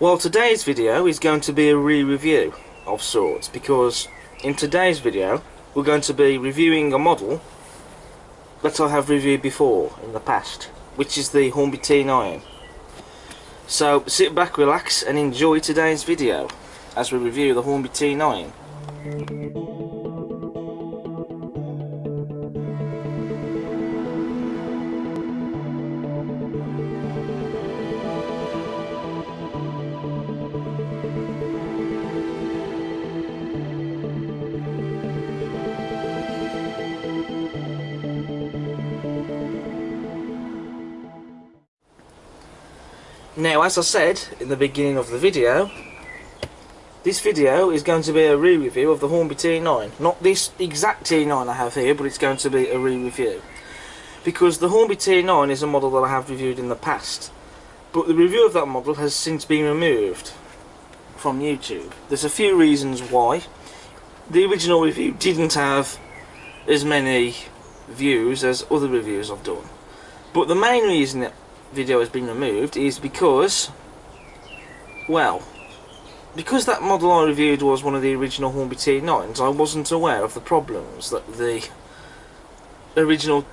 Well, today's video is going to be a re-review of sorts, because in today's video we're going to be reviewing a model that I have reviewed before in the past, which is the Hornby T9. So sit back, relax and enjoy today's video as we review the Hornby T9. Now, as I said in the beginning of the video, this video is going to be a re-review of the Hornby T9. Not this exact T9 I have here, but it's going to be a re-review. Because the Hornby T9 is a model that I have reviewed in the past, but the review of that model has since been removed from YouTube. There's a few reasons why. The original review didn't have as many views as other reviews I've done. But the main reason that video has been removed is because, well, because that model I reviewed was one of the original Hornby T9s, I wasn't aware of the problems that the original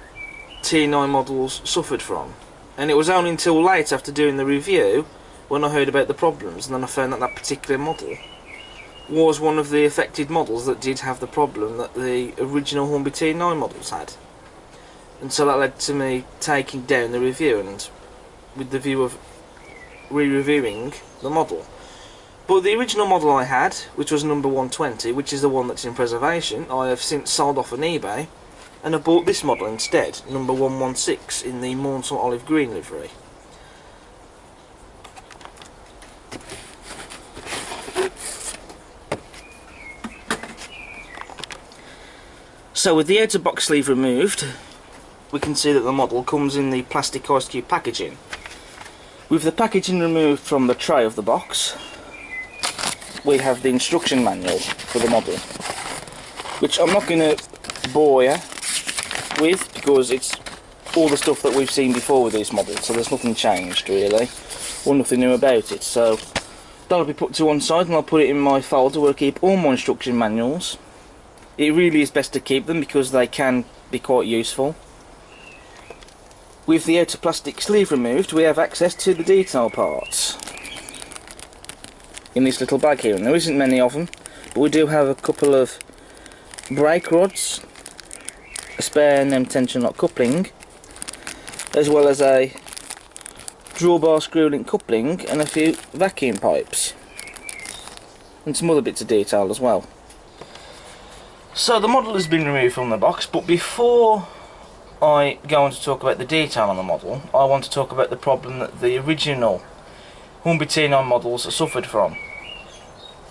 T9 models suffered from. And it was only until late after doing the review when I heard about the problems, and then I found that that particular model was one of the affected models that did have the problem that the original Hornby T9 models had. And so that led to me taking down the review and with the view of re-reviewing the model. But the original model I had, which was number 120, which is the one that's in preservation, I have since sold off on eBay, and I bought this model instead, number 116, in the Mornsel olive green livery. So with the outer box sleeve removed, we can see that the model comes in the plastic ice cube packaging. With the packaging removed from the tray of the box, we have the instruction manual for the model, which I'm not going to bore you with because it's all the stuff that we've seen before with this model, so there's nothing changed really, or nothing new about it. So that'll be put to one side and I'll put it in my folder where I keep all my instruction manuals. It really is best to keep them because they can be quite useful. With the outer plastic sleeve removed, we have access to the detail parts in this little bag here, and there isn't many of them, but we do have a couple of brake rods, a spare NEM tension lock coupling, as well as a drawbar screw link coupling and a few vacuum pipes and some other bits of detail as well. So the model has been removed from the box, but before I go on to talk about the detail on the model, I want to talk about the problem that the original Hornby T9 models suffered from.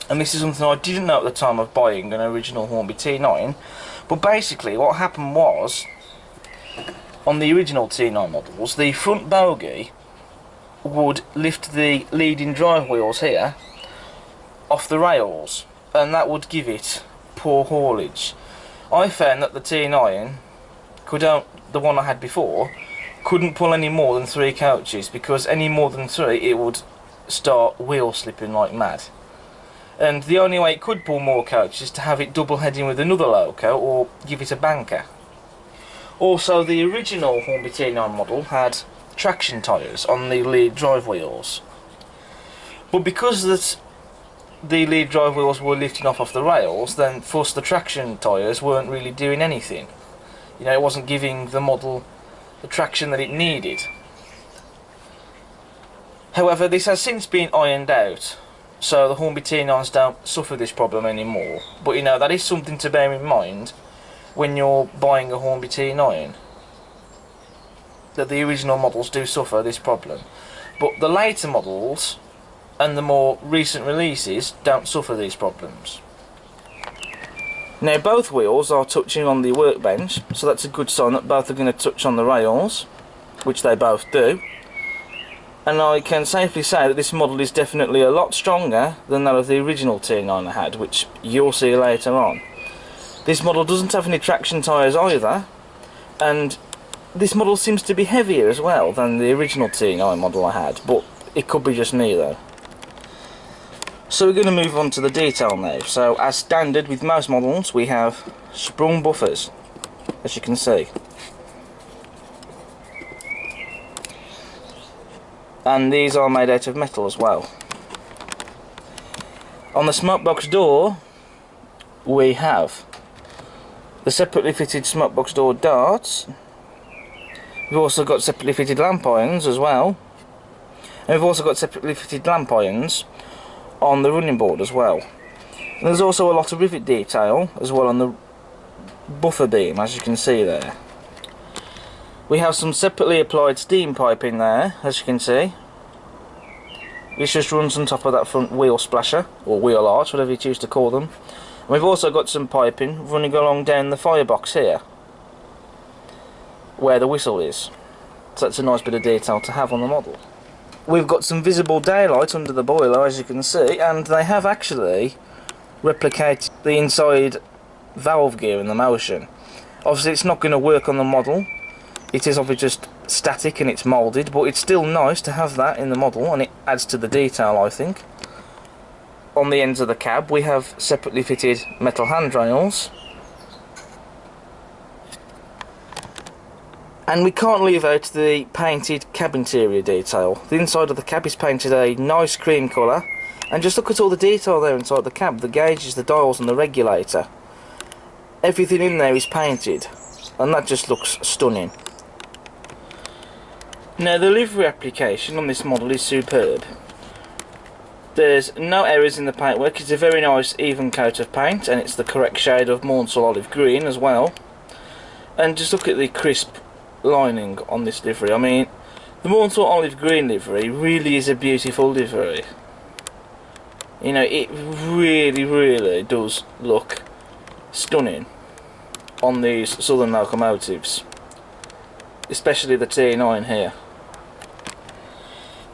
And this is something I didn't know at the time of buying an original Hornby T9, but basically what happened was, on the original T9 models, the front bogie would lift the leading drive wheels here off the rails, and that would give it poor haulage. I found that the T9 the one I had before couldn't pull any more than 3 coaches, because any more than 3 it would start wheel slipping like mad. And the only way it could pull more coaches is to have it double heading with another loco or give it a banker. Also, the original Hornby T9 model had traction tyres on the lead drive wheels, but because the lead drive wheels were lifting off the rails, then thus the traction tyres weren't really doing anything. You know, it wasn't giving the model the traction that it needed. However, this has since been ironed out, so the Hornby T9s don't suffer this problem anymore. But you know, that is something to bear in mind when you're buying a Hornby T9, that the original models do suffer this problem. But the later models and the more recent releases don't suffer these problems. Now both wheels are touching on the workbench, so that's a good sign that both are going to touch on the rails, which they both do. And I can safely say that this model is definitely a lot stronger than that of the original T9 I had, which you'll see later on. This model doesn't have any traction tyres either, and this model seems to be heavier as well than the original T9 model I had, but it could be just me though. So we're going to move on to the detail now. So as standard with most models, we have sprung buffers, as you can see. And these are made out of metal as well. On the smokebox door, we have the separately fitted smokebox door darts. We've also got separately fitted lamp irons as well. And we've also got separately fitted lamp irons on the running board as well. And there's also a lot of rivet detail as well on the buffer beam, as you can see there. We have some separately applied steam piping there, as you can see. This just runs on top of that front wheel splasher, or wheel arch, whatever you choose to call them. And we've also got some piping running along down the firebox here, where the whistle is. So that's a nice bit of detail to have on the model. We've got some visible daylight under the boiler, as you can see, and they have actually replicated the inside valve gear in the motion. Obviously it's not going to work on the model, it is obviously just static and it's moulded, but it's still nice to have that in the model and it adds to the detail, I think. On the ends of the cab we have separately fitted metal handrails. And we can't leave out the painted cab interior detail. The inside of the cab is painted a nice cream colour, and just look at all the detail there inside the cab, the gauges, the dials and the regulator. Everything in there is painted, and that just looks stunning. Now the livery application on this model is superb. There's no errors in the paintwork, it's a very nice even coat of paint, and it's the correct shade of Mornsel olive green as well. And just look at the crisp lining on this livery. I mean, the Mornsel olive green livery really is a beautiful livery. You know, it really does look stunning on these southern locomotives, especially the T9 here.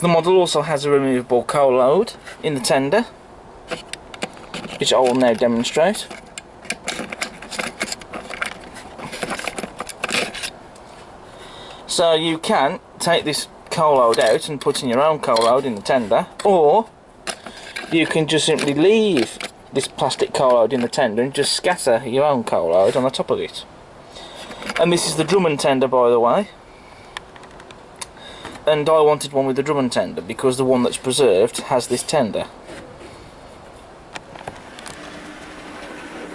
The model also has a removable coal load in the tender, which I will now demonstrate. So you can take this coal load out and put in your own coal load in the tender, or you can just simply leave this plastic coal load in the tender and just scatter your own coal load on the top of it. And this is the Drummond tender, by the way. And I wanted one with the Drummond tender because the one that's preserved has this tender.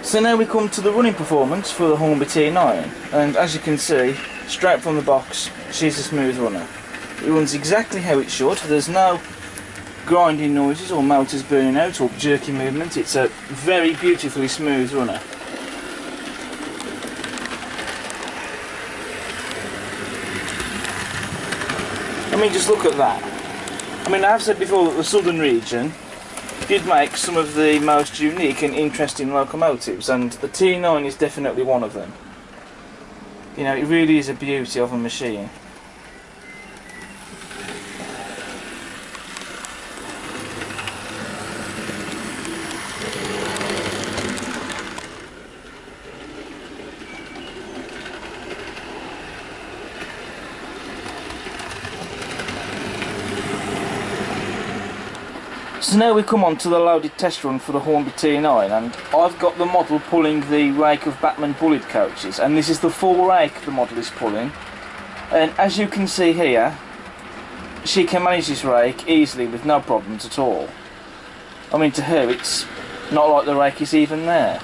So now we come to the running performance for the Hornby T9, and as you can see, straight from the box, she's a smooth runner. It runs exactly how it should. There's no grinding noises or motors burning out or jerky movement. It's a very beautifully smooth runner. I mean, just look at that. I mean, I've said before that the southern region did make some of the most unique and interesting locomotives, and the T9 is definitely one of them. You know, it really is a beauty of a machine. So now we come on to the loaded test run for the Hornby T9, and I've got the model pulling the rake of Batman bullet coaches, and this is the full rake the model is pulling. And as you can see here, she can manage this rake easily with no problems at all. I mean, to her it's not like the rake is even there.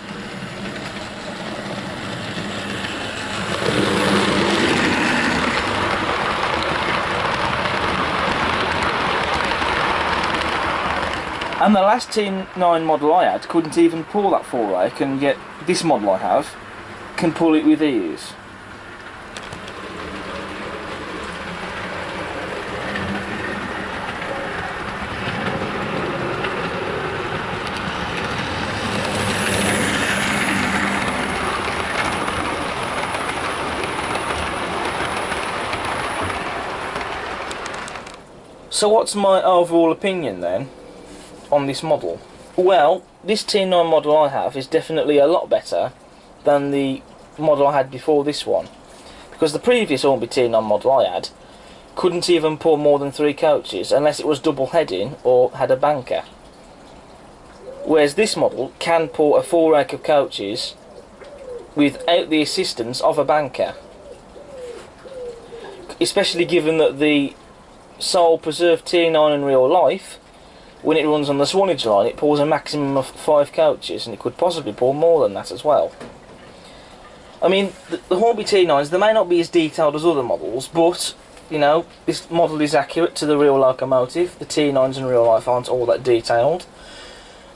And the last T9 model I had couldn't even pull that full rake, and yet this model I have can pull it with ease. So what's my overall opinion then on this model? Well, this T9 model I have is definitely a lot better than the model I had before this one, because the previous Hornby T9 model I had couldn't even pull more than 3 coaches unless it was double heading or had a banker. Whereas this model can pull a full rake of coaches without the assistance of a banker. Especially given that the sole preserved T9 in real life, when it runs on the Swanage line, it pulls a maximum of 5 coaches, and it could possibly pull more than that as well. I mean, the Hornby T9s, they may not be as detailed as other models, but, you know, this model is accurate to the real locomotive. The T9s in real life aren't all that detailed.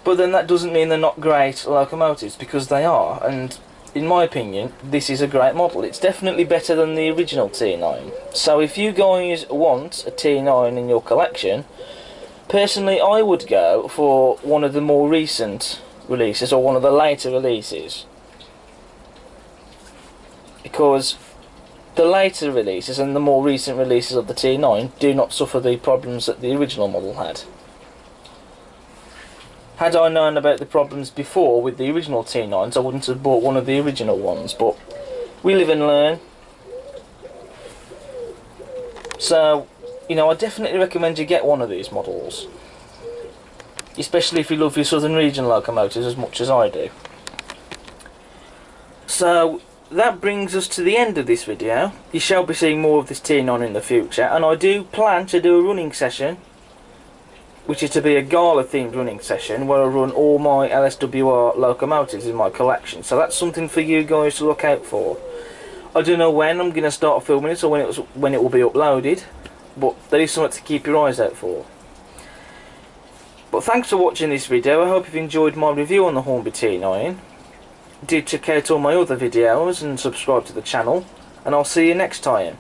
But then that doesn't mean they're not great locomotives, because they are, and in my opinion, this is a great model. It's definitely better than the original T9. So if you guys want a T9 in your collection, personally I would go for one of the more recent releases, or one of the later releases. Because the later releases and the more recent releases of the T9 do not suffer the problems that the original model had. Had I known about the problems before with the original T9s, I wouldn't have bought one of the original ones, but we live and learn. So, you know, I definitely recommend you get one of these models. Especially if you love your Southern Region locomotives as much as I do. So, that brings us to the end of this video. You shall be seeing more of this T9 in the future, and I do plan to do a running session, which is to be a gala themed running session where I run all my LSWR locomotives in my collection. So that's something for you guys to look out for. I don't know when I'm going to start filming it, or when it will be uploaded, but there is something to keep your eyes out for. But thanks for watching this video. I hope you've enjoyed my review on the Hornby T9. Do check out all my other videos and subscribe to the channel, and I'll see you next time.